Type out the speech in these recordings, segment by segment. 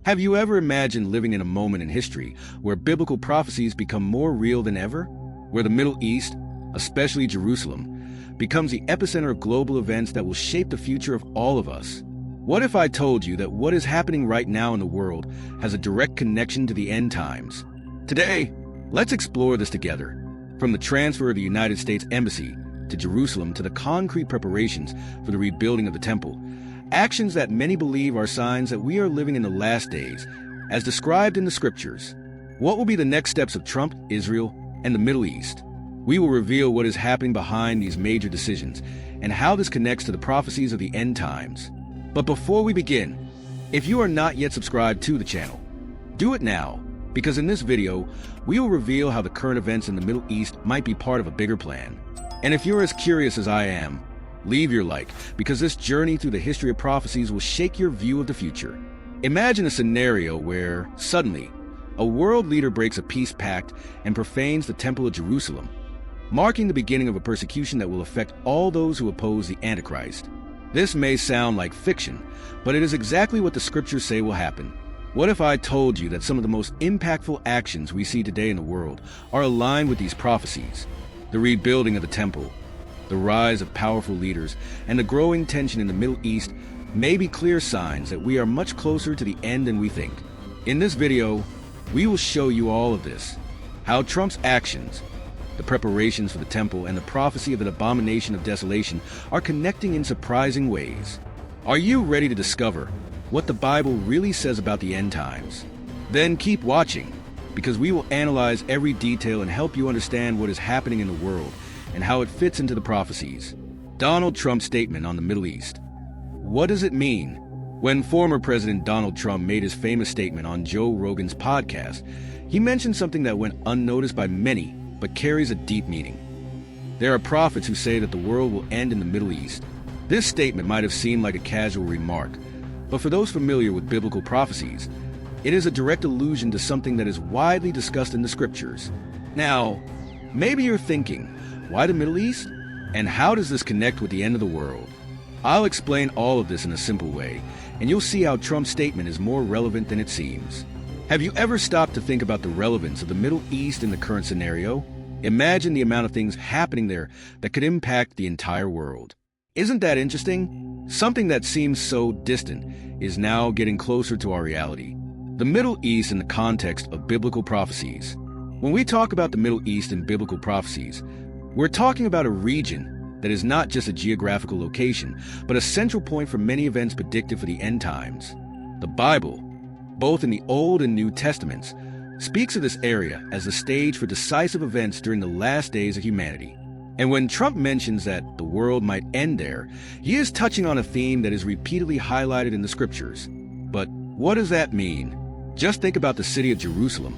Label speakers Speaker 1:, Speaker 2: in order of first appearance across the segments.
Speaker 1: Have you ever imagined living in a moment in history where biblical prophecies become more real than ever? Where the Middle East, especially Jerusalem, becomes the epicenter of global events that will shape the future of all of us? What if I told you that what is happening right now in the world has a direct connection to the end times? Today, let's explore this together. From the transfer of the United States Embassy to Jerusalem to the concrete preparations for the rebuilding of the temple, actions that many believe are signs that we are living in the last days, as described in the scriptures. What will be the next steps of Trump, Israel, and the Middle East? We will reveal what is happening behind these major decisions and how this connects to the prophecies of the end times. But before we begin, if you are not yet subscribed to the channel, do it now, because in this video, we will reveal how the current events in the Middle East might be part of a bigger plan. And if you're as curious as I am, leave your like, because this journey through the history of prophecies will shake your view of the future. Imagine a scenario where, suddenly, a world leader breaks a peace pact and profanes the Temple of Jerusalem, marking the beginning of a persecution that will affect all those who oppose the Antichrist. This may sound like fiction, but it is exactly what the scriptures say will happen. What if I told you that some of the most impactful actions we see today in the world are aligned with these prophecies? The rebuilding of the temple, the rise of powerful leaders, and the growing tension in the Middle East may be clear signs that we are much closer to the end than we think. In this video, we will show you all of this, how Trump's actions, the preparations for the temple, and the prophecy of an abomination of desolation are connecting in surprising ways. Are you ready to discover what the Bible really says about the end times? Then keep watching, because we will analyze every detail and help you understand what is happening in the world and how it fits into the prophecies. Donald Trump's statement on the Middle East. What does it mean? When former President Donald Trump made his famous statement on Joe Rogan's podcast, he mentioned something that went unnoticed by many, but carries a deep meaning. There are prophets who say that the world will end in the Middle East. This statement might have seemed like a casual remark, but for those familiar with biblical prophecies, it is a direct allusion to something that is widely discussed in the scriptures. Now, maybe you're thinking, why the Middle East? And how does this connect with the end of the world? I'll explain all of this in a simple way, and you'll see how Trump's statement is more relevant than it seems. Have you ever stopped to think about the relevance of the Middle East in the current scenario? Imagine the amount of things happening there that could impact the entire world. Isn't that interesting? Something that seems so distant is now getting closer to our reality. The Middle East in the context of biblical prophecies. When we talk about the Middle East in biblical prophecies, we're talking about a region that is not just a geographical location, but a central point for many events predicted for the end times. The Bible, both in the Old and New Testaments, speaks of this area as the stage for decisive events during the last days of humanity. And when Trump mentions that the world might end there, he is touching on a theme that is repeatedly highlighted in the scriptures. But what does that mean? Just think about the city of Jerusalem,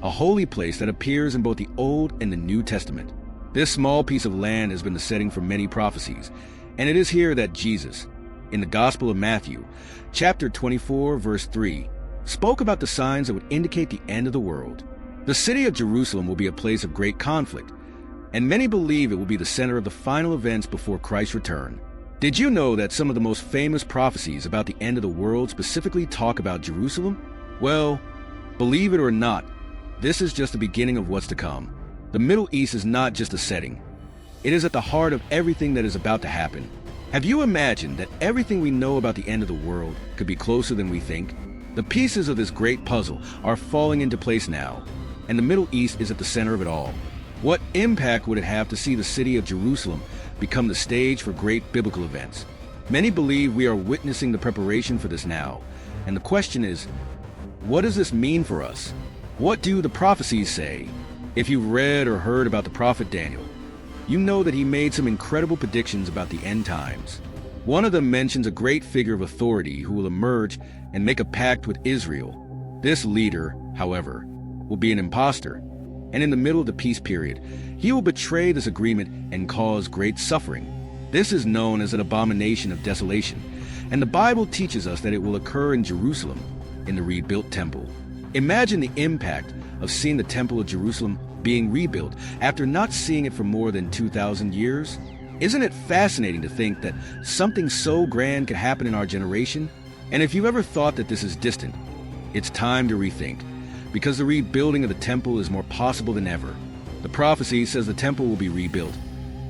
Speaker 1: a holy place that appears in both the Old and the New Testament. This small piece of land has been the setting for many prophecies, and it is here that Jesus, in the Gospel of Matthew, chapter 24, verse 3, spoke about the signs that would indicate the end of the world. The city of Jerusalem will be a place of great conflict, and many believe it will be the center of the final events before Christ's return. Did you know that some of the most famous prophecies about the end of the world specifically talk about Jerusalem? Well, believe it or not, this is just the beginning of what's to come. The Middle East is not just a setting. It is at the heart of everything that is about to happen. Have you imagined that everything we know about the end of the world could be closer than we think? The pieces of this great puzzle are falling into place now, and the Middle East is at the center of it all. What impact would it have to see the city of Jerusalem become the stage for great biblical events? Many believe we are witnessing the preparation for this now, and the question is, what does this mean for us? What do the prophecies say? If you've read or heard about the prophet Daniel, you know that he made some incredible predictions about the end times. One of them mentions a great figure of authority who will emerge and make a pact with Israel. This leader, however, will be an imposter, and in the middle of the peace period, he will betray this agreement and cause great suffering. This is known as an abomination of desolation, and the Bible teaches us that it will occur in Jerusalem, in the rebuilt temple. Imagine the impact of seeing the Temple of Jerusalem being rebuilt after not seeing it for more than 2,000 years. Isn't it fascinating to think that something so grand could happen in our generation? And if you've ever thought that this is distant, It's time to rethink, because the rebuilding of the temple is more possible than ever. The prophecy says the temple will be rebuilt,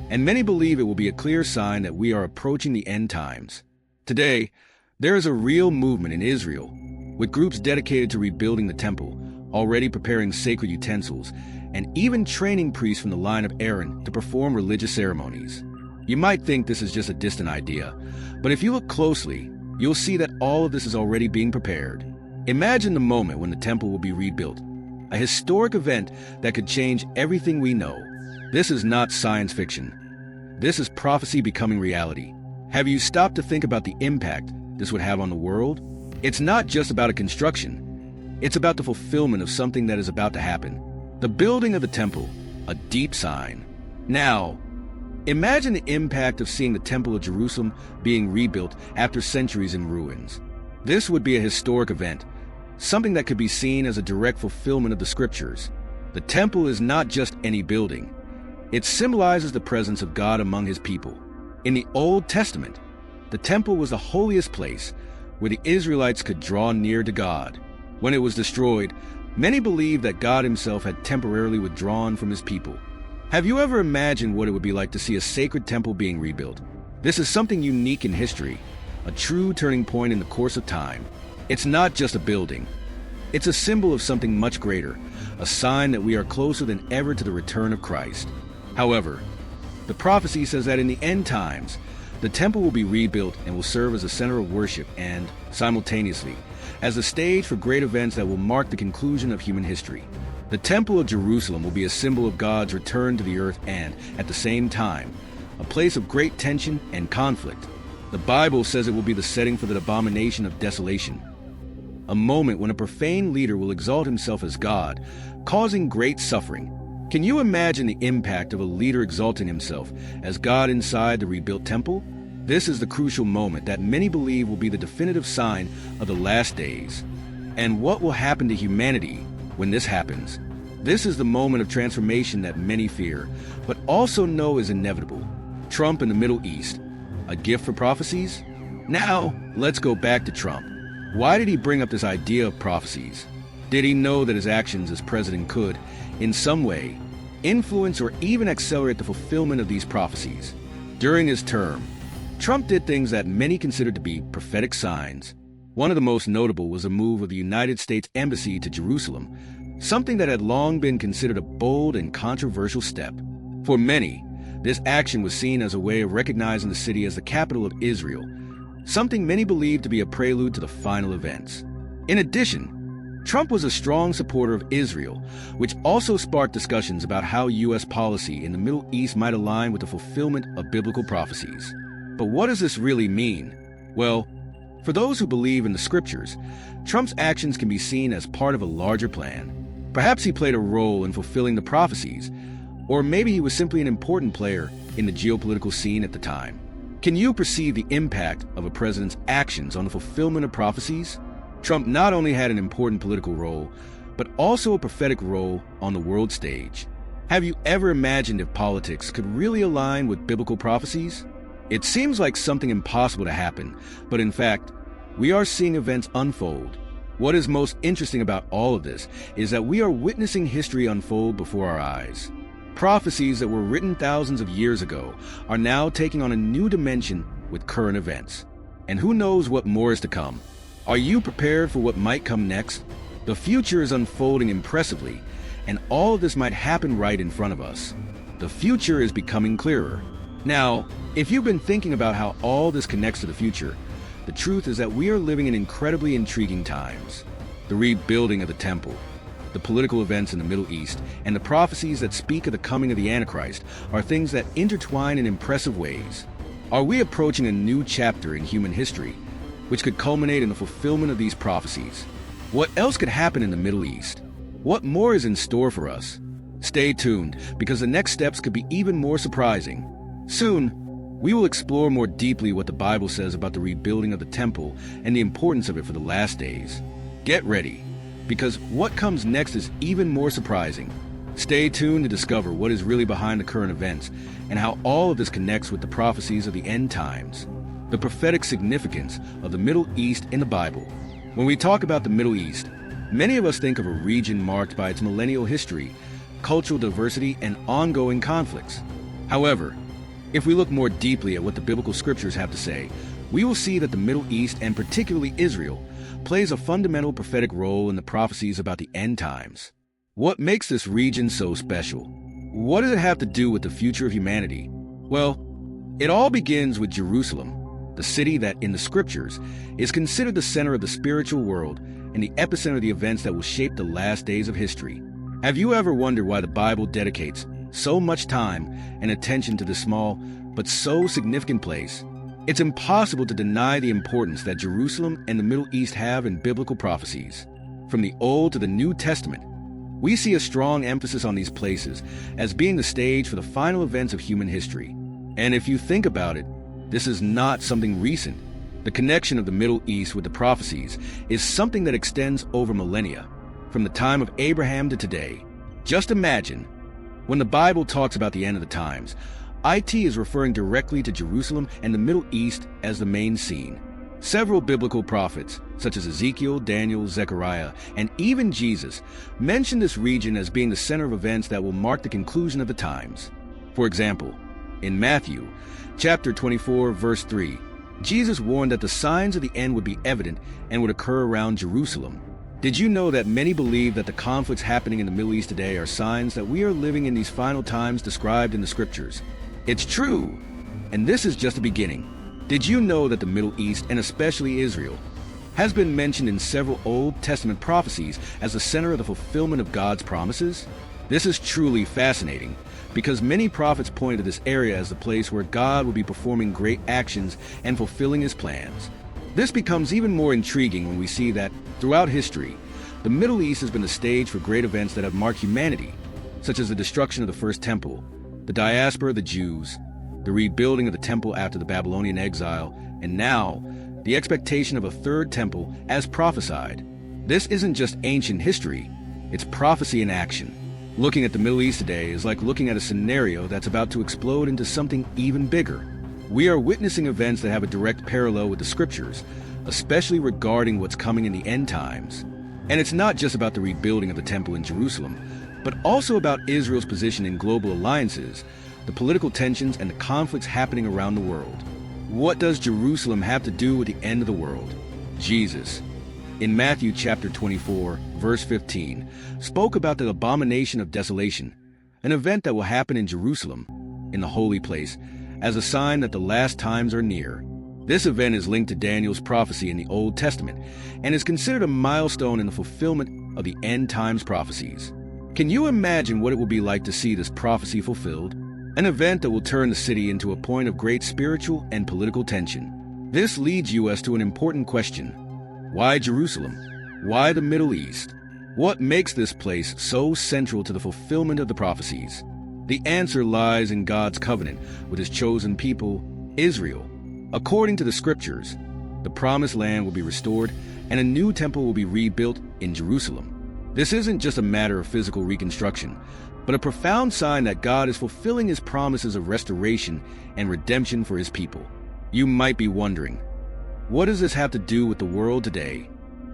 Speaker 1: and many believe it will be a clear sign that we are approaching the end times. Today, there is a real movement in Israel, with groups dedicated to rebuilding the temple, already preparing sacred utensils, and even training priests from the line of Aaron to perform religious ceremonies. You might think this is just a distant idea, but if you look closely, you'll see that all of this is already being prepared. Imagine the moment when the temple will be rebuilt, a historic event that could change everything we know. This is not science fiction. This is prophecy becoming reality. Have you stopped to think about the impact this would have on the world? It's not just about a construction. It's about the fulfillment of something that is about to happen. The building of the temple, a deep sign. Now, imagine the impact of seeing the Temple of Jerusalem being rebuilt after centuries in ruins. This would be a historic event, something that could be seen as a direct fulfillment of the scriptures. The temple is not just any building. It symbolizes the presence of God among his people. In the Old Testament, the temple was the holiest place where the Israelites could draw near to God. When it was destroyed, many believed that God himself had temporarily withdrawn from his people. Have you ever imagined what it would be like to see a sacred temple being rebuilt? This is something unique in history, a true turning point in the course of time. It's not just a building. It's a symbol of something much greater, a sign that we are closer than ever to the return of Christ. However, the prophecy says that in the end times, the temple will be rebuilt and will serve as a center of worship and, simultaneously, as a stage for great events that will mark the conclusion of human history. The Temple of Jerusalem will be a symbol of God's return to the earth and, at the same time, a place of great tension and conflict. The Bible says it will be the setting for the Abomination of Desolation, a moment when a profane leader will exalt himself as God, causing great suffering. Can you imagine the impact of a leader exalting himself as God inside the rebuilt temple? This is the crucial moment that many believe will be the definitive sign of the last days. And what will happen to humanity when this happens? This is the moment of transformation that many fear, but also know is inevitable. Trump in the Middle East, a gift for prophecies? Now, let's go back to Trump. Why did he bring up this idea of prophecies? Did he know that his actions as president could, in some way, influence or even accelerate the fulfillment of these prophecies? During his term, Trump did things that many considered to be prophetic signs. One of the most notable was a move of the United States Embassy to Jerusalem, something that had long been considered a bold and controversial step. For many, this action was seen as a way of recognizing the city as the capital of Israel, something many believed to be a prelude to the final events. In addition, Trump was a strong supporter of Israel, which also sparked discussions about how U.S. policy in the Middle East might align with the fulfillment of biblical prophecies. But what does this really mean? Well, for those who believe in the scriptures, Trump's actions can be seen as part of a larger plan. Perhaps he played a role in fulfilling the prophecies, or maybe he was simply an important player in the geopolitical scene at the time. Can you perceive the impact of a president's actions on the fulfillment of prophecies? Trump not only had an important political role, but also a prophetic role on the world stage. Have you ever imagined if politics could really align with biblical prophecies? It seems like something impossible to happen, but in fact, we are seeing events unfold. What is most interesting about all of this is that we are witnessing history unfold before our eyes. Prophecies that were written thousands of years ago are now taking on a new dimension with current events. And who knows what more is to come? Are you prepared for what might come next? The future is unfolding impressively, and all of this might happen right in front of us. The future is becoming clearer. Now, if you've been thinking about how all this connects to the future, the truth is that we are living in incredibly intriguing times. The rebuilding of the temple, the political events in the Middle East, and the prophecies that speak of the coming of the Antichrist are things that intertwine in impressive ways. Are we approaching a new chapter in human history, which could culminate in the fulfillment of these prophecies? What else could happen in the Middle East? What more is in store for us? Stay tuned, because the next steps could be even more surprising. Soon, we will explore more deeply what the Bible says about the rebuilding of the temple and the importance of it for the last days. Get ready, because what comes next is even more surprising. Stay tuned to discover what is really behind the current events and how all of this connects with the prophecies of the end times. The prophetic significance of the Middle East in the Bible. When we talk about the Middle East, many of us think of a region marked by its millennial history, cultural diversity, and ongoing conflicts. However, if we look more deeply at what the biblical scriptures have to say, we will see that the Middle East, and particularly Israel, plays a fundamental prophetic role in the prophecies about the end times. What makes this region so special? What does it have to do with the future of humanity? Well, it all begins with Jerusalem, the city that, in the scriptures, is considered the center of the spiritual world and the epicenter of the events that will shape the last days of history. Have you ever wondered why the Bible dedicates so much time and attention to this small but so significant place? It's impossible to deny the importance that Jerusalem and the Middle East have in biblical prophecies. From the Old to the New Testament, we see a strong emphasis on these places as being the stage for the final events of human history. And if you think about it, this is not something recent. The connection of the Middle East with the prophecies is something that extends over millennia, from the time of Abraham to today. Just imagine, when the Bible talks about the end of the times, it is referring directly to Jerusalem and the Middle East as the main scene. Several biblical prophets, such as Ezekiel, Daniel, Zechariah, and even Jesus, mention this region as being the center of events that will mark the conclusion of the times. For example, in Matthew, chapter 24, verse 3, Jesus warned that the signs of the end would be evident and would occur around Jerusalem. Did you know that many believe that the conflicts happening in the Middle East today are signs that we are living in these final times described in the scriptures? It's true, and this is just the beginning. Did you know that the Middle East, and especially Israel, has been mentioned in several Old Testament prophecies as the center of the fulfillment of God's promises? This is truly fascinating, because many prophets point to this area as the place where God will be performing great actions and fulfilling his plans. This becomes even more intriguing when we see that, throughout history, the Middle East has been the stage for great events that have marked humanity, such as the destruction of the First Temple, the diaspora of the Jews, the rebuilding of the temple after the Babylonian exile, and now, the expectation of a third temple as prophesied. This isn't just ancient history, it's prophecy in action. Looking at the Middle East today is like looking at a scenario that's about to explode into something even bigger. We are witnessing events that have a direct parallel with the scriptures, especially regarding what's coming in the end times. And it's not just about the rebuilding of the temple in Jerusalem, but also about Israel's position in global alliances, the political tensions, and the conflicts happening around the world. What does Jerusalem have to do with the end of the world? Jesus, in Matthew chapter 24, verse 15, spoke about the Abomination of Desolation, an event that will happen in Jerusalem, in the holy place, as a sign that the last times are near. This event is linked to Daniel's prophecy in the Old Testament and is considered a milestone in the fulfillment of the end times prophecies. Can you imagine what it will be like to see this prophecy fulfilled? An event that will turn the city into a point of great spiritual and political tension. This leads us to an important question. Why Jerusalem? Why the Middle East? What makes this place so central to the fulfillment of the prophecies? The answer lies in God's covenant with his chosen people, Israel. According to the scriptures, the promised land will be restored and a new temple will be rebuilt in Jerusalem. This isn't just a matter of physical reconstruction, but a profound sign that God is fulfilling his promises of restoration and redemption for his people. You might be wondering, what does this have to do with the world today?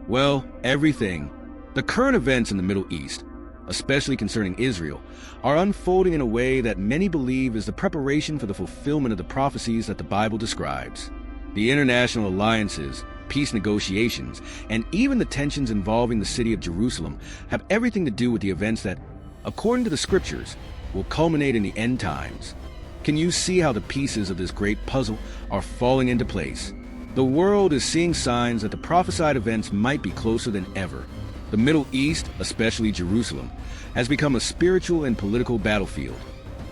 Speaker 1: Well, everything. The current events in the Middle East, especially concerning Israel, are unfolding in a way that many believe is the preparation for the fulfillment of the prophecies that the Bible describes. The international alliances, peace negotiations, and even the tensions involving the city of Jerusalem have everything to do with the events that, according to the scriptures, will culminate in the end times. Can you see how the pieces of this great puzzle are falling into place? The world is seeing signs that the prophesied events might be closer than ever. The Middle East, especially Jerusalem, has become a spiritual and political battlefield,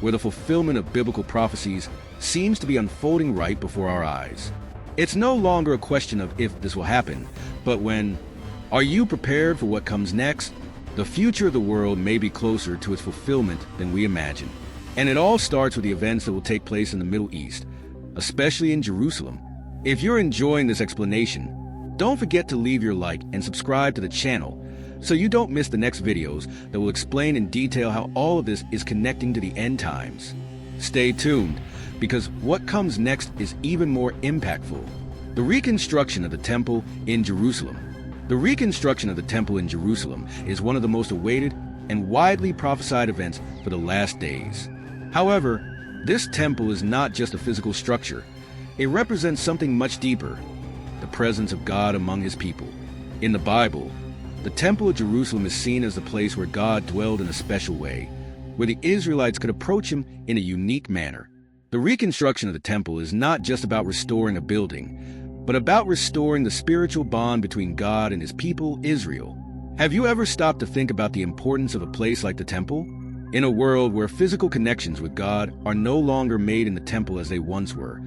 Speaker 1: where the fulfillment of biblical prophecies seems to be unfolding right before our eyes. It's no longer a question of if this will happen, but when. Are you prepared for what comes next? The future of the world may be closer to its fulfillment than we imagine. And it all starts with the events that will take place in the Middle East, especially in Jerusalem. If you're enjoying this explanation, don't forget to leave your like and subscribe to the channel so you don't miss the next videos that will explain in detail how all of this is connecting to the end times. Stay tuned, because what comes next is even more impactful. The reconstruction of the temple in Jerusalem. The reconstruction of the temple in Jerusalem is one of the most awaited and widely prophesied events for the last days. However, this temple is not just a physical structure. It represents something much deeper, the presence of God among his people. In the Bible, the Temple of Jerusalem is seen as the place where God dwelled in a special way, where the Israelites could approach him in a unique manner. The reconstruction of the temple is not just about restoring a building, but about restoring the spiritual bond between God and his people, Israel. Have you ever stopped to think about the importance of a place like the temple? In a world where physical connections with God are no longer made in the temple as they once were,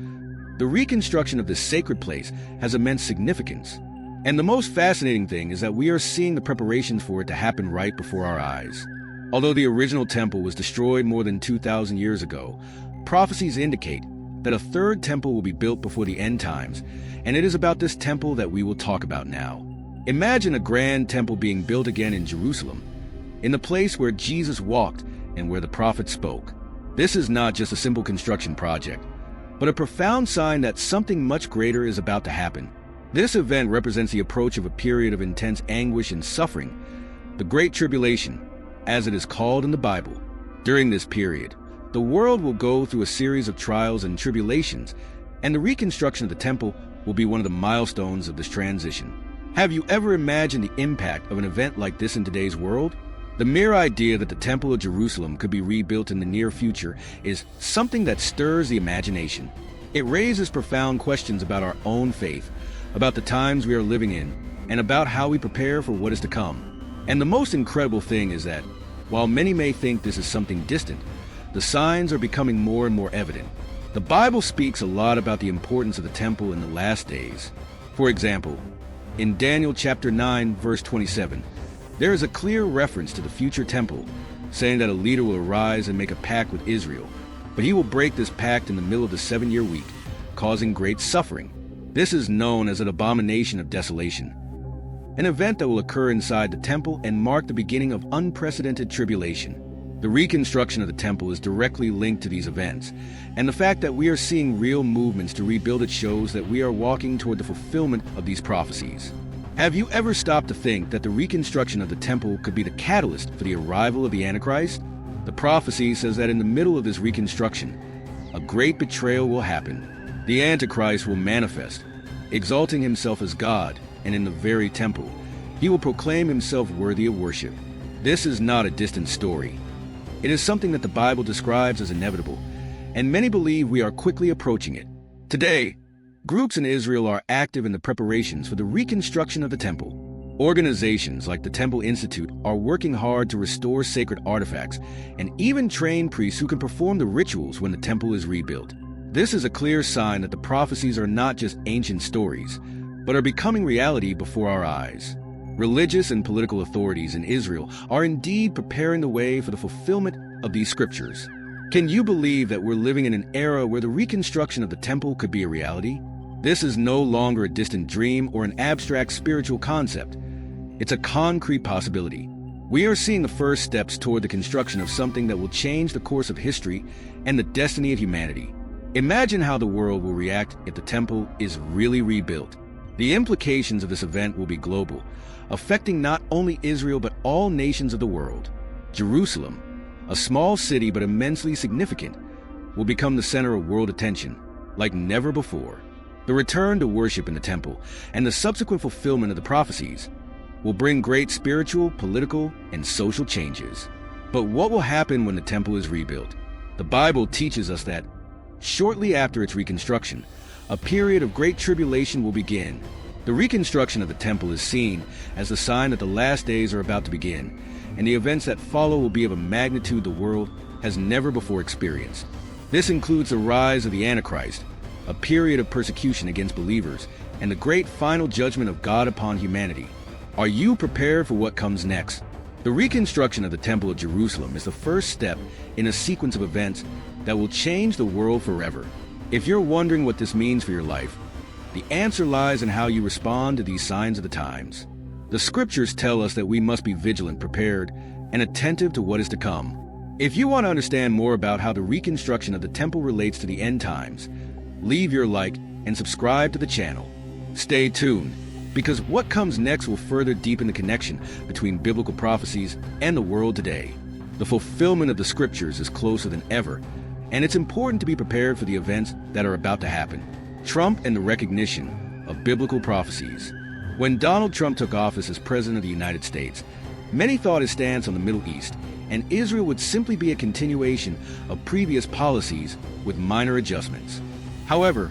Speaker 1: the reconstruction of this sacred place has immense significance. And the most fascinating thing is that we are seeing the preparations for it to happen right before our eyes. Although the original temple was destroyed more than 2,000 years ago, prophecies indicate that a third temple will be built before the end times, and it is about this temple that we will talk about now. Imagine a grand temple being built again in Jerusalem, in the place where Jesus walked and where the prophets spoke. This is not just a simple construction project, but a profound sign that something much greater is about to happen. This event represents the approach of a period of intense anguish and suffering, the Great Tribulation, as it is called in the Bible. During this period, the world will go through a series of trials and tribulations, and the reconstruction of the temple will be one of the milestones of this transition. Have you ever imagined the impact of an event like this in today's world? The mere idea that the Temple of Jerusalem could be rebuilt in the near future is something that stirs the imagination. It raises profound questions about our own faith, about the times we are living in, and about how we prepare for what is to come. And the most incredible thing is that, while many may think this is something distant, the signs are becoming more and more evident. The Bible speaks a lot about the importance of the temple in the last days. For example, in Daniel chapter 9, verse 27, there is a clear reference to the future temple, saying that a leader will arise and make a pact with Israel, but he will break this pact in the middle of the 7-year week, causing great suffering. This is known as an Abomination of Desolation, an event that will occur inside the temple and mark the beginning of unprecedented tribulation. The reconstruction of the temple is directly linked to these events, and the fact that we are seeing real movements to rebuild it shows that we are walking toward the fulfillment of these prophecies. Have you ever stopped to think that the reconstruction of the temple could be the catalyst for the arrival of the Antichrist? The prophecy says that in the middle of this reconstruction, a great betrayal will happen. The Antichrist will manifest, exalting himself as God, and in the very temple, he will proclaim himself worthy of worship. This is not a distant story. It is something that the Bible describes as inevitable, and many believe we are quickly approaching it. Today, groups in Israel are active in the preparations for the reconstruction of the temple. Organizations like the Temple Institute are working hard to restore sacred artifacts and even train priests who can perform the rituals when the temple is rebuilt. This is a clear sign that the prophecies are not just ancient stories, but are becoming reality before our eyes. Religious and political authorities in Israel are indeed preparing the way for the fulfillment of these scriptures. Can you believe that we're living in an era where the reconstruction of the temple could be a reality? This is no longer a distant dream or an abstract spiritual concept. It's a concrete possibility. We are seeing the first steps toward the construction of something that will change the course of history and the destiny of humanity. Imagine how the world will react if the temple is really rebuilt. The implications of this event will be global, affecting not only Israel but all nations of the world. Jerusalem, a small city but immensely significant, will become the center of world attention like never before. The return to worship in the temple and the subsequent fulfillment of the prophecies will bring great spiritual, political, and social changes. But what will happen when the temple is rebuilt? The Bible teaches us that shortly after its reconstruction, a period of great tribulation will begin. The reconstruction of the temple is seen as the sign that the last days are about to begin, and the events that follow will be of a magnitude the world has never before experienced. This includes the rise of the Antichrist, a period of persecution against believers, and the great final judgment of God upon humanity. Are you prepared for what comes next? The reconstruction of the Temple of Jerusalem is the first step in a sequence of events that will change the world forever. If you're wondering what this means for your life, the answer lies in how you respond to these signs of the times. The scriptures tell us that we must be vigilant, prepared, and attentive to what is to come. If you want to understand more about how the reconstruction of the temple relates to the end times, leave your like and subscribe to the channel. Stay tuned, because what comes next will further deepen the connection between biblical prophecies and the world today. The fulfillment of the scriptures is closer than ever, and it's important to be prepared for the events that are about to happen. Trump and the recognition of biblical prophecies. When Donald Trump took office as President of the United States, many thought his stance on the Middle East and Israel would simply be a continuation of previous policies with minor adjustments. However,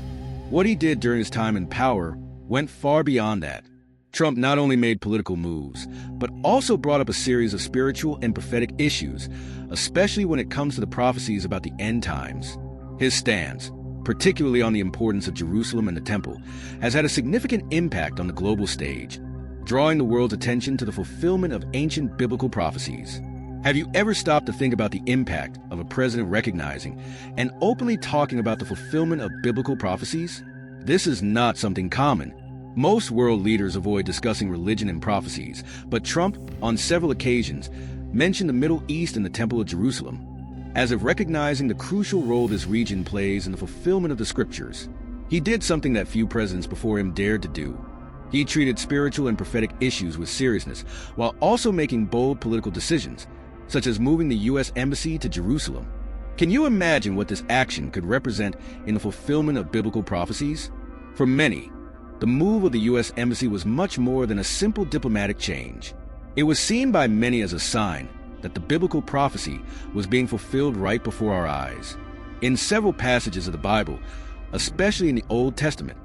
Speaker 1: what he did during his time in power went far beyond that. Trump not only made political moves, but also brought up a series of spiritual and prophetic issues, especially when it comes to the prophecies about the end times. His stance, particularly on the importance of Jerusalem and the Temple, has had a significant impact on the global stage, drawing the world's attention to the fulfillment of ancient biblical prophecies. Have you ever stopped to think about the impact of a president recognizing and openly talking about the fulfillment of biblical prophecies? This is not something common. Most world leaders avoid discussing religion and prophecies, but Trump, on several occasions, mentioned the Middle East and the Temple of Jerusalem, as if recognizing the crucial role this region plays in the fulfillment of the scriptures. He did something that few presidents before him dared to do. He treated spiritual and prophetic issues with seriousness, while also making bold political decisions, such as moving the U.S. Embassy to Jerusalem. Can you imagine what this action could represent in the fulfillment of biblical prophecies? For many, the move of the U.S. Embassy was much more than a simple diplomatic change. It was seen by many as a sign that the biblical prophecy was being fulfilled right before our eyes. In several passages of the Bible, especially in the Old Testament,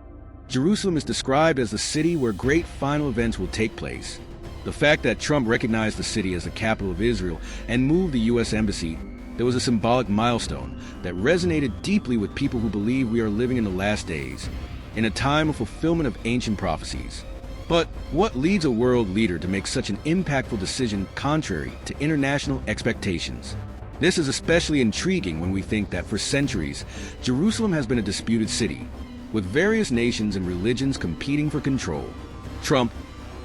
Speaker 1: Jerusalem is described as the city where great final events will take place. The fact that Trump recognized the city as the capital of Israel and moved the U.S. Embassy, there was a symbolic milestone that resonated deeply with people who believe we are living in the last days, in a time of fulfillment of ancient prophecies. But what leads a world leader to make such an impactful decision contrary to international expectations? This is especially intriguing when we think that for centuries, Jerusalem has been a disputed city, with various nations and religions competing for control. Trump,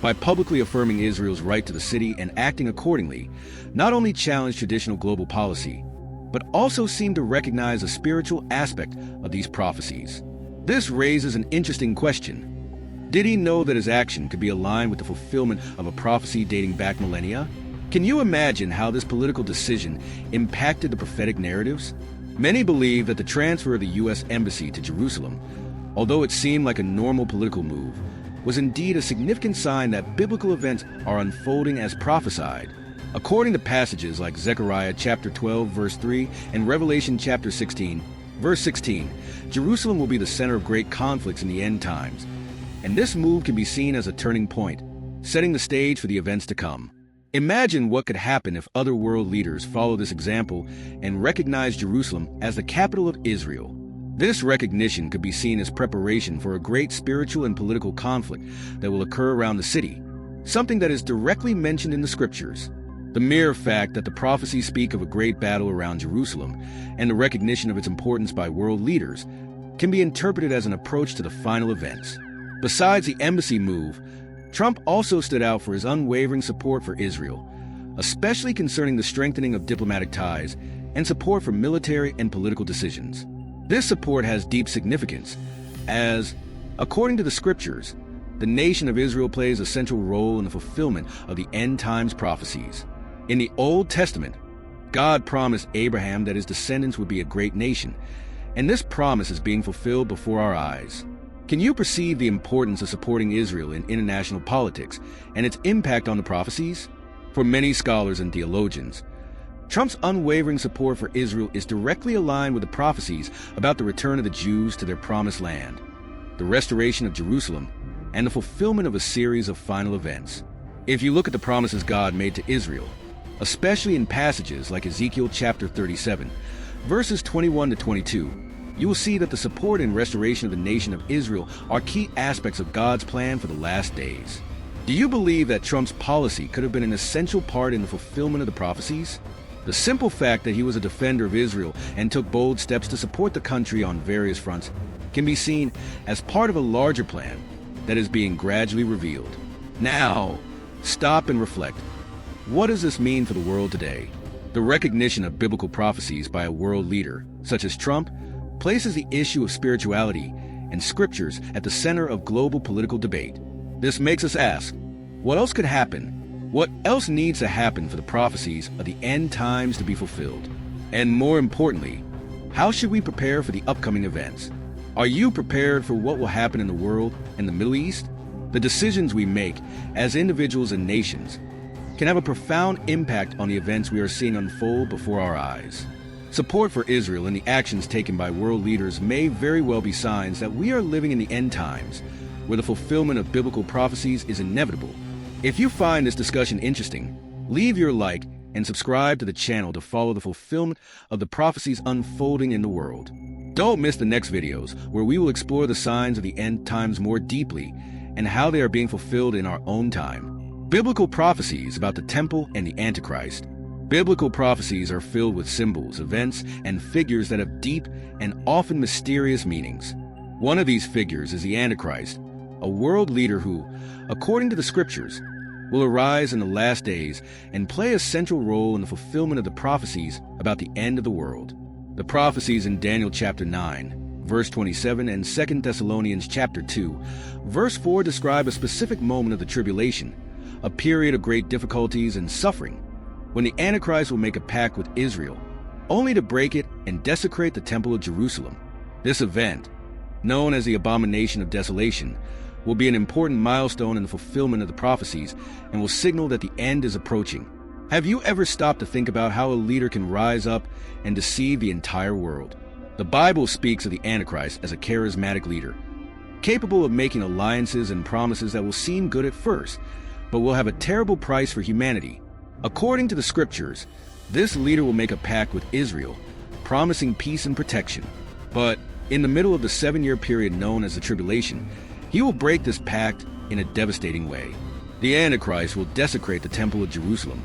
Speaker 1: by publicly affirming Israel's right to the city and acting accordingly, not only challenged traditional global policy, but also seemed to recognize a spiritual aspect of these prophecies. This raises an interesting question. Did he know that his action could be aligned with the fulfillment of a prophecy dating back millennia? Can you imagine how this political decision impacted the prophetic narratives? Many believe that the transfer of the U.S. Embassy to Jerusalem, although it seemed like a normal political move, was indeed a significant sign that biblical events are unfolding as prophesied. According to passages like Zechariah chapter 12, verse 3, and Revelation chapter 16, verse 16, Jerusalem will be the center of great conflicts in the end times, and this move can be seen as a turning point, setting the stage for the events to come. Imagine what could happen if other world leaders follow this example and recognize Jerusalem as the capital of Israel. This recognition could be seen as preparation for a great spiritual and political conflict that will occur around the city, something that is directly mentioned in the scriptures. The mere fact that the prophecies speak of a great battle around Jerusalem and the recognition of its importance by world leaders can be interpreted as an approach to the final events. Besides the embassy move, Trump also stood out for his unwavering support for Israel, especially concerning the strengthening of diplomatic ties and support for military and political decisions. This support has deep significance, as, according to the scriptures, the nation of Israel plays a central role in the fulfillment of the end times prophecies. In the Old Testament, God promised Abraham that his descendants would be a great nation, and this promise is being fulfilled before our eyes. Can you perceive the importance of supporting Israel in international politics and its impact on the prophecies? For many scholars and theologians, Trump's unwavering support for Israel is directly aligned with the prophecies about the return of the Jews to their promised land, the restoration of Jerusalem, and the fulfillment of a series of final events. If you look at the promises God made to Israel, especially in passages like Ezekiel chapter 37, verses 21 to 22, you will see that the support and restoration of the nation of Israel are key aspects of God's plan for the last days. Do you believe that Trump's policy could have been an essential part in the fulfillment of the prophecies? The simple fact that he was a defender of Israel and took bold steps to support the country on various fronts can be seen as part of a larger plan that is being gradually revealed. Now, stop and reflect. What does this mean for the world today? The recognition of biblical prophecies by a world leader, such as Trump, places the issue of spirituality and scriptures at the center of global political debate. This makes us ask, what else could happen? What else needs to happen for the prophecies of the end times to be fulfilled? And more importantly, how should we prepare for the upcoming events? Are you prepared for what will happen in the world and the Middle East? The decisions we make as individuals and nations can have a profound impact on the events we are seeing unfold before our eyes. Support for Israel and the actions taken by world leaders may very well be signs that we are living in the end times, where the fulfillment of biblical prophecies is inevitable. If you find this discussion interesting, leave your like and subscribe to the channel to follow the fulfillment of the prophecies unfolding in the world. Don't miss the next videos, where we will explore the signs of the end times more deeply and how they are being fulfilled in our own time. Biblical prophecies about the temple and the Antichrist. Biblical prophecies are filled with symbols, events, and figures that have deep and often mysterious meanings. One of these figures is the Antichrist, a world leader who, according to the scriptures, will arise in the last days and play a central role in the fulfillment of the prophecies about the end of the world. The prophecies in Daniel chapter 9, verse 27, and 2 Thessalonians chapter 2, verse 4 describe a specific moment of the tribulation, a period of great difficulties and suffering, when the Antichrist will make a pact with Israel, only to break it and desecrate the Temple of Jerusalem. This event, known as the Abomination of Desolation, will be an important milestone in the fulfillment of the prophecies and will signal that the end is approaching. Have you ever stopped to think about how a leader can rise up and deceive the entire world? The Bible speaks of the Antichrist as a charismatic leader, capable of making alliances and promises that will seem good at first, but will have a terrible price for humanity. According to the scriptures, this leader will make a pact with Israel, promising peace and protection. But in the middle of the 7-year period known as the tribulation, he will break this pact in a devastating way. The Antichrist will desecrate the Temple of Jerusalem,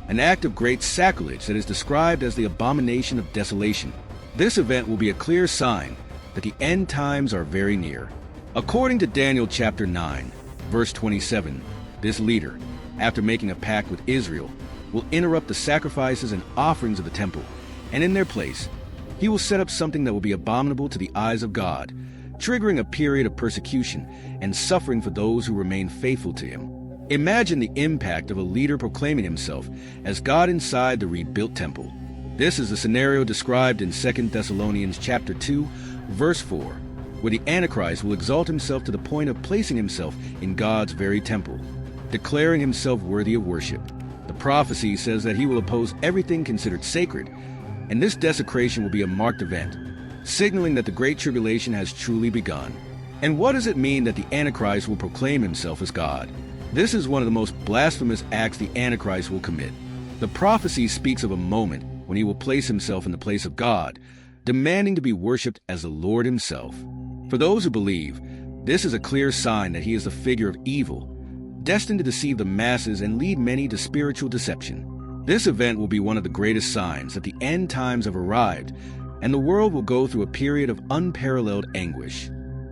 Speaker 1: an act of great sacrilege that is described as the Abomination of Desolation. This event will be a clear sign that the end times are very near. According to Daniel chapter 9, verse 27, this leader, after making a pact with Israel, will interrupt the sacrifices and offerings of the temple, and in their place, he will set up something that will be abominable to the eyes of God, triggering a period of persecution and suffering for those who remain faithful to him. Imagine the impact of a leader proclaiming himself as God inside the rebuilt temple. This is the scenario described in 2 Thessalonians chapter 2, verse 4, where the Antichrist will exalt himself to the point of placing himself in God's very temple, declaring himself worthy of worship. The prophecy says that he will oppose everything considered sacred, and this desecration will be a marked event, signaling that the Great Tribulation has truly begun. And what does it mean that the Antichrist will proclaim himself as God? This is one of the most blasphemous acts the Antichrist will commit. The prophecy speaks of a moment when he will place himself in the place of God, demanding to be worshipped as the Lord himself. For those who believe, this is a clear sign that he is the figure of evil, destined to deceive the masses and lead many to spiritual deception. This event will be one of the greatest signs that the end times have arrived, and the world will go through a period of unparalleled anguish.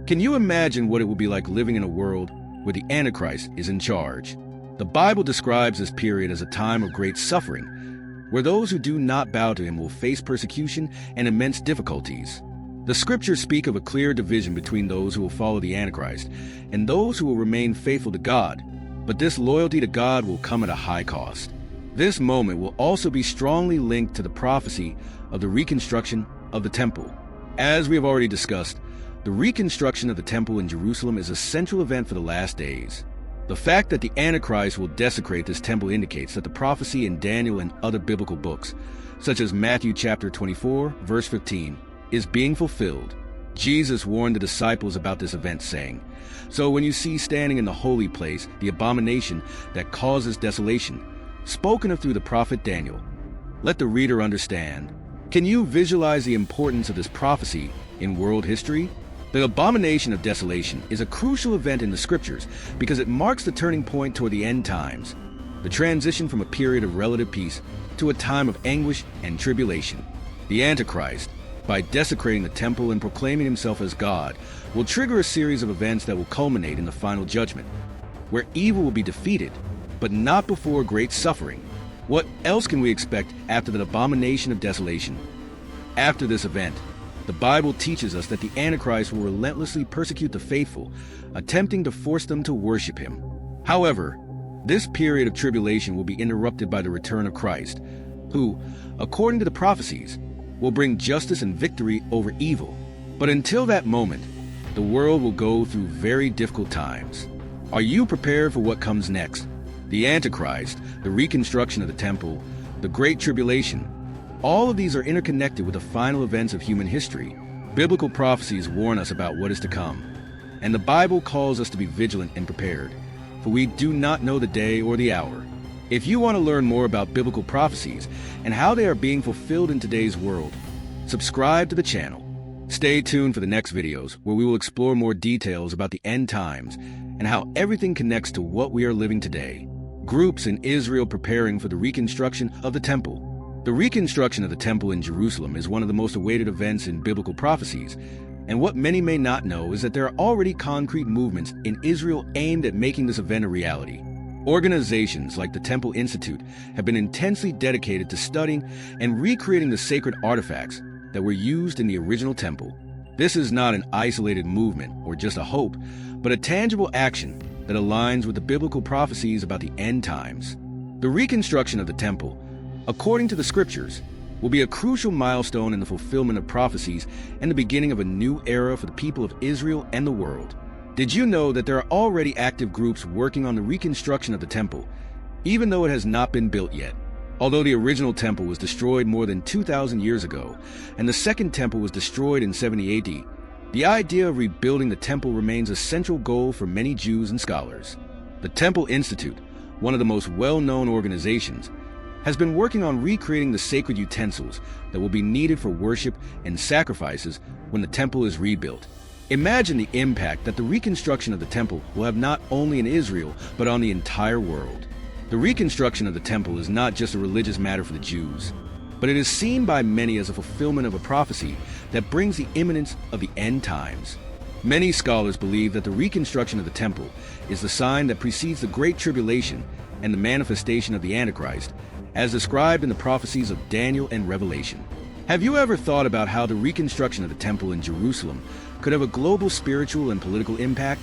Speaker 1: Can you imagine what it will be like living in a world where the Antichrist is in charge? The Bible describes this period as a time of great suffering, where those who do not bow to him will face persecution and immense difficulties. The scriptures speak of a clear division between those who will follow the Antichrist and those who will remain faithful to God, but this loyalty to God will come at a high cost. This moment will also be strongly linked to the prophecy of the reconstruction of the temple. As we have already discussed, the reconstruction of the temple in Jerusalem is a central event for the last days. The fact that the Antichrist will desecrate this temple indicates that the prophecy in Daniel and other biblical books, such as Matthew chapter 24, verse 15, is being fulfilled. Jesus warned the disciples about this event, saying, "So when you see standing in the holy place the abomination that causes desolation, spoken of through the prophet Daniel, let the reader understand." Can you visualize the importance of this prophecy in world history? The Abomination of Desolation is a crucial event in the scriptures because it marks the turning point toward the end times, the transition from a period of relative peace to a time of anguish and tribulation. The Antichrist, by desecrating the temple and proclaiming himself as God, will trigger a series of events that will culminate in the final judgment, where evil will be defeated, but not before great suffering. What else can we expect after the Abomination of Desolation? After this event, The Bible teaches us that the Antichrist will relentlessly persecute the faithful, attempting to force them to worship him. However, this period of tribulation will be interrupted by the return of Christ, who, according to the prophecies, will bring justice and victory over evil. But until that moment, the world will go through very difficult times. Are you prepared for what comes next? The Antichrist, the reconstruction of the temple, the Great Tribulation. All of these are interconnected with the final events of human history. Biblical prophecies warn us about what is to come, and the Bible calls us to be vigilant and prepared, for we do not know the day or the hour. If you want to learn more about biblical prophecies and how they are being fulfilled in today's world, subscribe to the channel. Stay tuned for the next videos where we will explore more details about the end times and how everything connects to what we are living today. Groups in Israel preparing for the reconstruction of the temple. The reconstruction of the temple in Jerusalem is one of the most awaited events in biblical prophecies, and what many may not know is that there are already concrete movements in Israel aimed at making this event a reality. Organizations like the Temple Institute have been intensely dedicated to studying and recreating the sacred artifacts that were used in the original temple. This is not an isolated movement or just a hope, but a tangible action that aligns with the biblical prophecies about the end times. The reconstruction of the temple, according to the scriptures, will be a crucial milestone in the fulfillment of prophecies and the beginning of a new era for the people of Israel and the world. Did you know that there are already active groups working on the reconstruction of the temple, even though it has not been built yet? Although the original temple was destroyed more than 2,000 years ago, and the second temple was destroyed in 70 AD, the idea of rebuilding the temple remains a central goal for many Jews and scholars. The Temple Institute, one of the most well-known organizations, has been working on recreating the sacred utensils that will be needed for worship and sacrifices when the temple is rebuilt. Imagine the impact that the reconstruction of the temple will have not only in Israel, but on the entire world. The reconstruction of the temple is not just a religious matter for the Jews, but it is seen by many as a fulfillment of a prophecy that brings the imminence of the end times. Many scholars believe that the reconstruction of the temple is the sign that precedes the Great Tribulation and the manifestation of the Antichrist, as described in the prophecies of Daniel and Revelation. Have you ever thought about how the reconstruction of the temple in Jerusalem could have a global spiritual and political impact?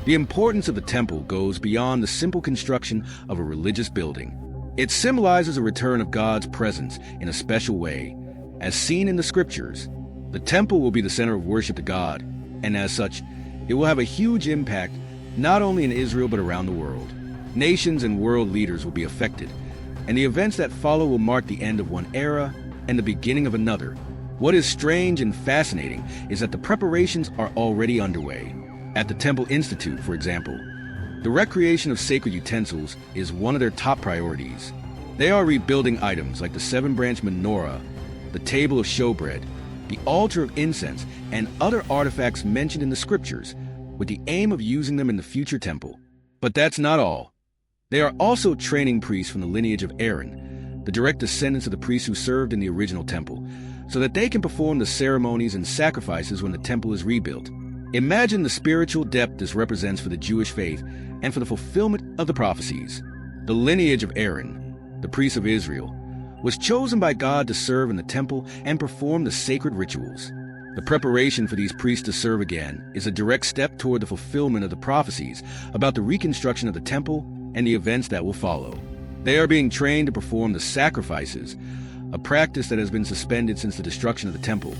Speaker 1: The importance of the temple goes beyond the simple construction of a religious building. It symbolizes a return of God's presence in a special way. As seen in the scriptures, the temple will be the center of worship to God, and as such, it will have a huge impact not only in Israel but around the world. Nations and world leaders will be affected, and the events that follow will mark the end of one era and the beginning of another. What is strange and fascinating is that the preparations are already underway. At the Temple Institute, for example, the recreation of sacred utensils is one of their top priorities. They are rebuilding items like the 7-branch menorah, the table of showbread, the altar of incense, and other artifacts mentioned in the scriptures, with the aim of using them in the future temple. But that's not all. They are also training priests from the lineage of Aaron, the direct descendants of the priests who served in the original temple, so that they can perform the ceremonies and sacrifices when the temple is rebuilt. Imagine the spiritual depth this represents for the Jewish faith and for the fulfillment of the prophecies. The lineage of Aaron, the priest of Israel, was chosen by God to serve in the temple and perform the sacred rituals. The preparation for these priests to serve again is a direct step toward the fulfillment of the prophecies about the reconstruction of the temple and the events that will follow. They are being trained to perform the sacrifices, a practice that has been suspended since the destruction of the temple,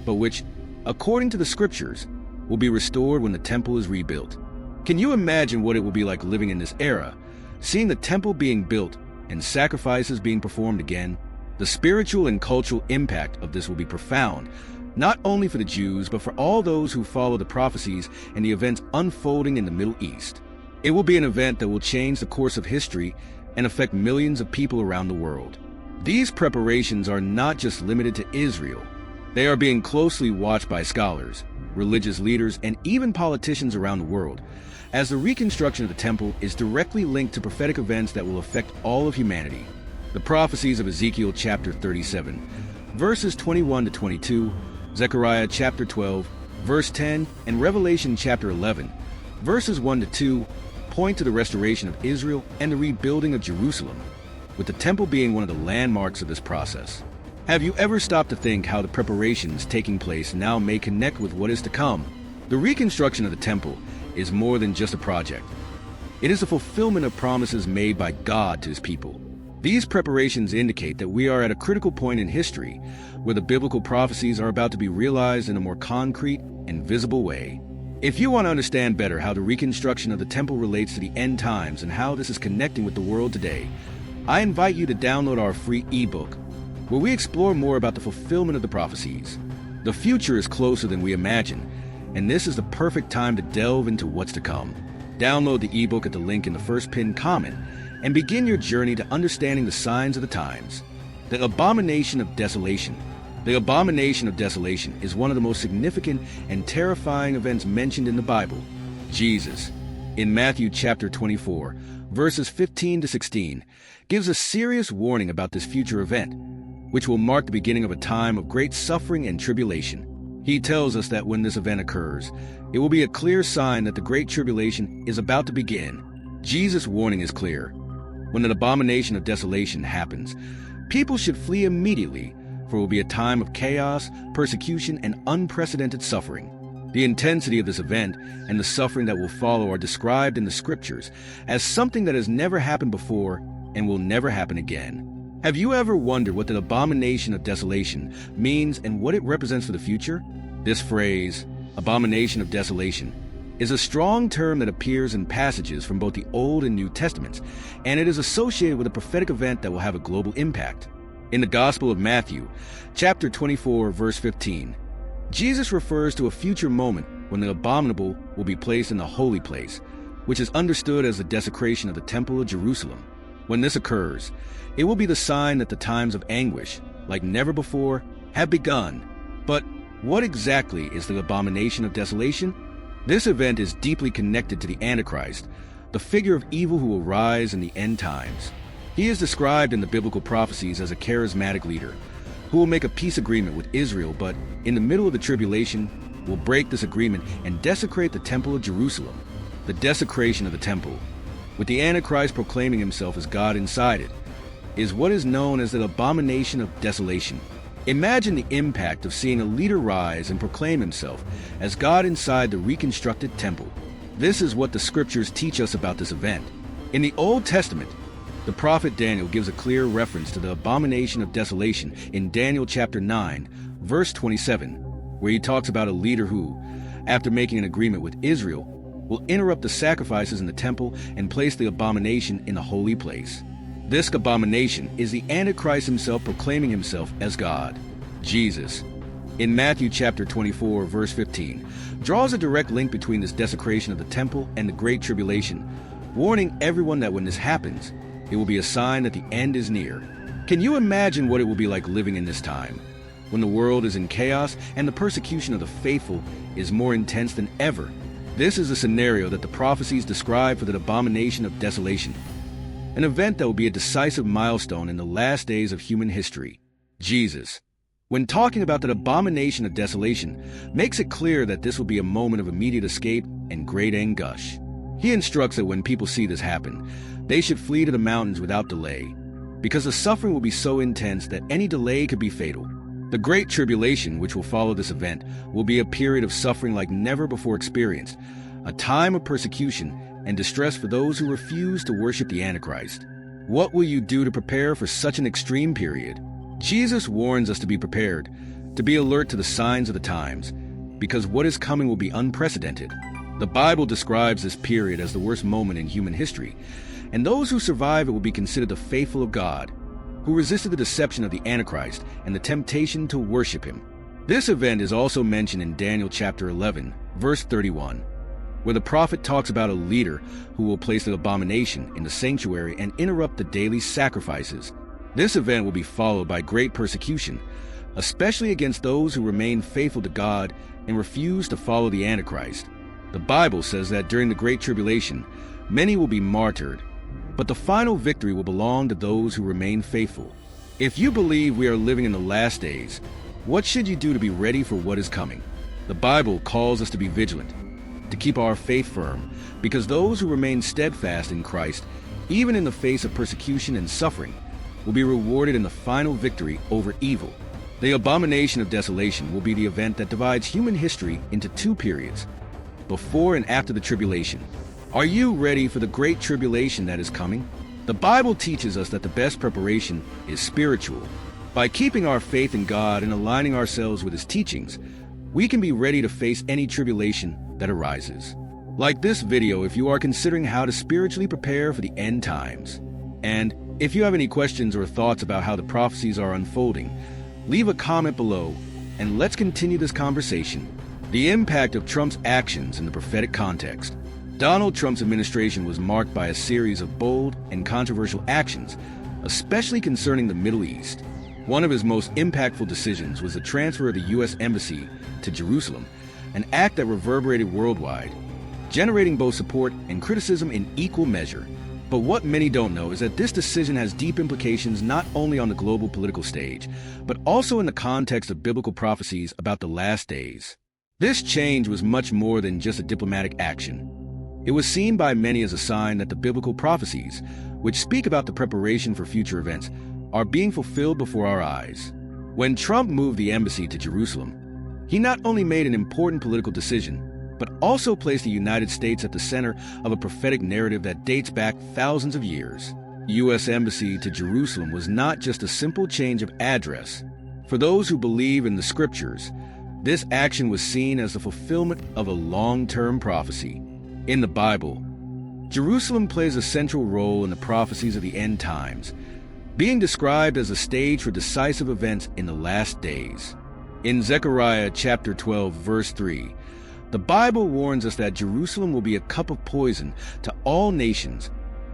Speaker 1: but which, according to the scriptures, will be restored when the temple is rebuilt. Can you imagine what it will be like living in this era, seeing the temple being built and sacrifices being performed again? The spiritual and cultural impact of this will be profound, not only for the Jews, but for all those who follow the prophecies and the events unfolding in the Middle East. It will be an event that will change the course of history and affect millions of people around the world. These preparations are not just limited to Israel. They are being closely watched by scholars, religious leaders, and even politicians around the world, as the reconstruction of the temple is directly linked to prophetic events that will affect all of humanity. The prophecies of Ezekiel chapter 37, verses 21 to 22, Zechariah chapter 12, verse 10, and Revelation chapter 11, verses 1 to 2, point to the restoration of Israel and the rebuilding of Jerusalem, with the temple being one of the landmarks of this process. Have you ever stopped to think how the preparations taking place now may connect with what is to come? The reconstruction of the temple is more than just a project. It is a fulfillment of promises made by God to his people. These preparations indicate that we are at a critical point in history where the biblical prophecies are about to be realized in a more concrete and visible way. If you want to understand better how the reconstruction of the temple relates to the end times and how this is connecting with the world today, I invite you to download our free ebook, where we explore more about the fulfillment of the prophecies. The future is closer than we imagine, and this is the perfect time to delve into what's to come. Download the ebook at the link in the first pinned comment and begin your journey to understanding the signs of the times. The Abomination of Desolation. The Abomination of Desolation is one of the most significant and terrifying events mentioned in the Bible. Jesus, in Matthew chapter 24, verses 15 to 16, gives a serious warning about this future event, which will mark the beginning of a time of great suffering and tribulation. He tells us that when this event occurs, it will be a clear sign that the Great Tribulation is about to begin. Jesus' warning is clear. When an abomination of desolation happens, people should flee immediately, for it will be a time of chaos, persecution, and unprecedented suffering. The intensity of this event and the suffering that will follow are described in the scriptures as something that has never happened before and will never happen again. Have you ever wondered what the abomination of desolation means and what it represents for the future? This phrase, abomination of desolation, is a strong term that appears in passages from both the Old and New Testaments, and it is associated with a prophetic event that will have a global impact. In the Gospel of Matthew, chapter 24, verse 15, Jesus refers to a future moment when the abominable will be placed in the holy place, which is understood as the desecration of the Temple of Jerusalem. When this occurs, it will be the sign that the times of anguish, like never before, have begun. But what exactly is the abomination of desolation? This event is deeply connected to the Antichrist, the figure of evil who will rise in the end times. He is described in the biblical prophecies as a charismatic leader who will make a peace agreement with Israel, but in the middle of the tribulation will break this agreement and desecrate the Temple of Jerusalem. The desecration of the temple, with the Antichrist proclaiming himself as God inside it, is what is known as the abomination of desolation. Imagine the impact of seeing a leader rise and proclaim himself as God inside the reconstructed temple. This is what the scriptures teach us about this event. In the Old Testament, the prophet Daniel gives a clear reference to the abomination of desolation in Daniel chapter 9, verse 27, where he talks about a leader who, after making an agreement with Israel, will interrupt the sacrifices in the temple and place the abomination in the holy place. This abomination is the Antichrist himself proclaiming himself as God. Jesus, in Matthew chapter 24, verse 15, draws a direct link between this desecration of the temple and the Great Tribulation, warning everyone that when this happens, it will be a sign that the end is near. Can you imagine what it will be like living in this time, when the world is in chaos and the persecution of the faithful is more intense than ever? This is a scenario that the prophecies describe for the abomination of desolation, an event that will be a decisive milestone in the last days of human history. Jesus, when talking about the abomination of desolation, makes it clear that this will be a moment of immediate escape and great anguish. He instructs that when people see this happen, they should flee to the mountains without delay, because the suffering will be so intense that any delay could be fatal. The Great Tribulation, which will follow this event, will be a period of suffering like never before experienced, a time of persecution and distress for those who refuse to worship the Antichrist. What will you do to prepare for such an extreme period? Jesus warns us to be prepared, to be alert to the signs of the times, because what is coming will be unprecedented. The Bible describes this period as the worst moment in human history, and those who survive it will be considered the faithful of God, who resisted the deception of the Antichrist and the temptation to worship him. This event is also mentioned in Daniel chapter 11, verse 31, where the prophet talks about a leader who will place the abomination in the sanctuary and interrupt the daily sacrifices. This event will be followed by great persecution, especially against those who remain faithful to God and refuse to follow the Antichrist. The Bible says that during the Great Tribulation, many will be martyred, but the final victory will belong to those who remain faithful. If you believe we are living in the last days, what should you do to be ready for what is coming? The Bible calls us to be vigilant, to keep our faith firm, because those who remain steadfast in Christ, even in the face of persecution and suffering, will be rewarded in the final victory over evil. The Abomination of Desolation will be the event that divides human history into two periods, before and after the tribulation. Are you ready for the great tribulation that is coming? The Bible teaches us that the best preparation is spiritual. By keeping our faith in God and aligning ourselves with His teachings, we can be ready to face any tribulation that arises. Like this video if you are considering how to spiritually prepare for the end times. And if you have any questions or thoughts about how the prophecies are unfolding, leave a comment below and let's continue this conversation. The impact of Trump's actions in the prophetic context. Donald Trump's administration was marked by a series of bold and controversial actions, especially concerning the Middle East. One of his most impactful decisions was the transfer of the U.S. Embassy to Jerusalem, an act that reverberated worldwide, generating both support and criticism in equal measure. But what many don't know is that this decision has deep implications not only on the global political stage, but also in the context of biblical prophecies about the last days. This change was much more than just a diplomatic action. It was seen by many as a sign that the biblical prophecies, which speak about the preparation for future events, are being fulfilled before our eyes. When Trump moved the embassy to Jerusalem, he not only made an important political decision, but also placed the United States at the center of a prophetic narrative that dates back thousands of years. U.S. Embassy to Jerusalem was not just a simple change of address. For those who believe in the scriptures, this action was seen as the fulfillment of a long-term prophecy. In the Bible, Jerusalem plays a central role in the prophecies of the end times, being described as a stage for decisive events in the last days. In Zechariah chapter 12, verse 3, the Bible warns us that Jerusalem will be a cup of poison to all nations,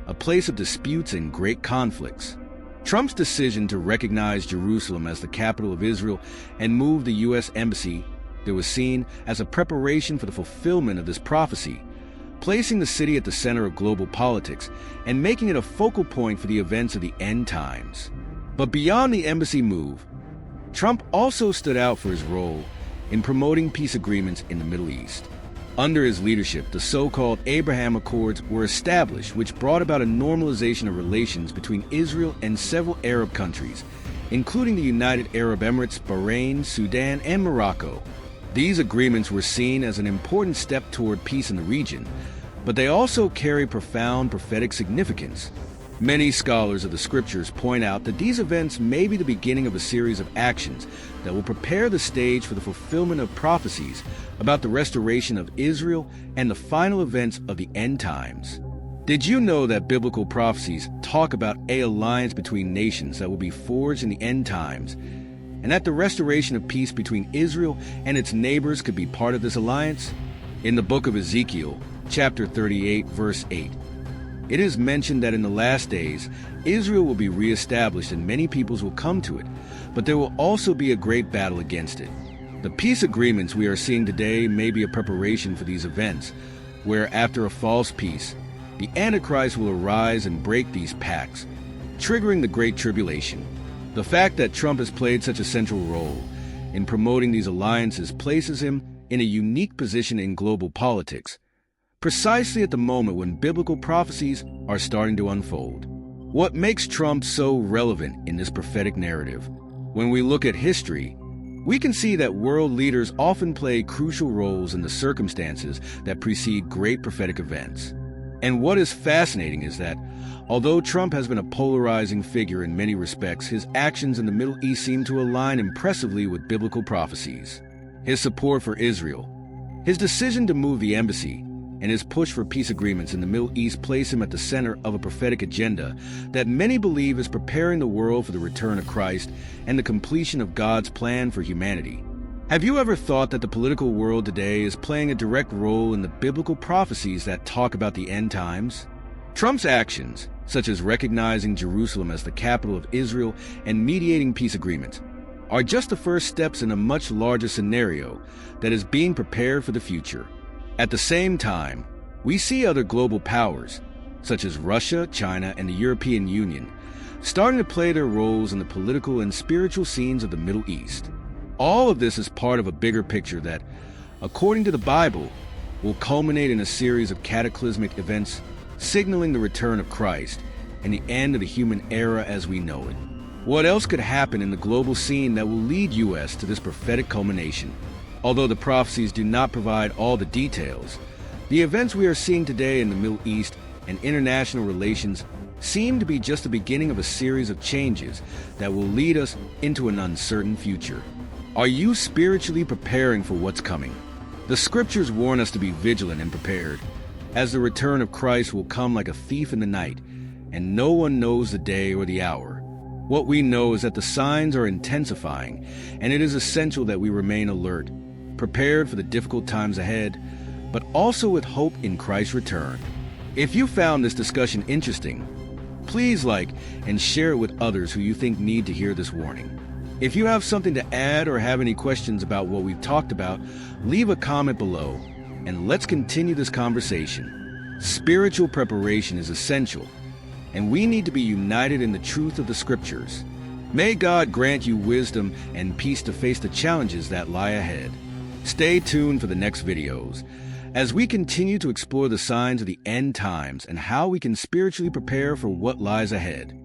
Speaker 1: a place of disputes and great conflicts. Trump's decision to recognize Jerusalem as the capital of Israel and move the U.S. Embassy there was seen as a preparation for the fulfillment of this prophecy, placing the city at the center of global politics and making it a focal point for the events of the end times. But beyond the embassy move, Trump also stood out for his role in promoting peace agreements in the Middle East. Under his leadership, the so-called Abraham Accords were established, which brought about a normalization of relations between Israel and several Arab countries, including the United Arab Emirates, Bahrain, Sudan, and Morocco. These agreements were seen as an important step toward peace in the region, but they also carry profound prophetic significance. Many scholars of the scriptures point out that these events may be the beginning of a series of actions that will prepare the stage for the fulfillment of prophecies about the restoration of Israel and the final events of the end times. Did you know that biblical prophecies talk about an alliance between nations that will be forged in the end times, and that the restoration of peace between Israel and its neighbors could be part of this alliance? In the book of Ezekiel, chapter 38, verse 8, it is mentioned that in the last days, Israel will be reestablished and many peoples will come to it, but there will also be a great battle against it. The peace agreements we are seeing today may be a preparation for these events, where after a false peace, the Antichrist will arise and break these pacts, triggering the Great Tribulation. The fact that Trump has played such a central role in promoting these alliances places him in a unique position in global politics, precisely at the moment when biblical prophecies are starting to unfold. What makes Trump so relevant in this prophetic narrative? When we look at history, we can see that world leaders often play crucial roles in the circumstances that precede great prophetic events. And what is fascinating is that, although Trump has been a polarizing figure in many respects, his actions in the Middle East seem to align impressively with biblical prophecies. His support for Israel, his decision to move the embassy, and his push for peace agreements in the Middle East place him at the center of a prophetic agenda that many believe is preparing the world for the return of Christ and the completion of God's plan for humanity. Have you ever thought that the political world today is playing a direct role in the biblical prophecies that talk about the end times? Trump's actions, such as recognizing Jerusalem as the capital of Israel and mediating peace agreements, are just the first steps in a much larger scenario that is being prepared for the future. At the same time, we see other global powers, such as Russia, China, and the European Union, starting to play their roles in the political and spiritual scenes of the Middle East. All of this is part of a bigger picture that, according to the Bible, will culminate in a series of cataclysmic events signaling the return of Christ and the end of the human era as we know it. What else could happen in the global scene that will lead US to this prophetic culmination? Although the prophecies do not provide all the details, the events we are seeing today in the Middle East and international relations seem to be just the beginning of a series of changes that will lead us into an uncertain future. Are you spiritually preparing for what's coming? The scriptures warn us to be vigilant and prepared, as the return of Christ will come like a thief in the night, and no one knows the day or the hour. What we know is that the signs are intensifying, and it is essential that we remain alert, prepared for the difficult times ahead, but also with hope in Christ's return. If you found this discussion interesting, please like and share it with others who you think need to hear this warning. If you have something to add or have any questions about what we've talked about, leave a comment below, and let's continue this conversation. Spiritual preparation is essential, and we need to be united in the truth of the scriptures. May God grant you wisdom and peace to face the challenges that lie ahead. Stay tuned for the next videos, as we continue to explore the signs of the end times and how we can spiritually prepare for what lies ahead.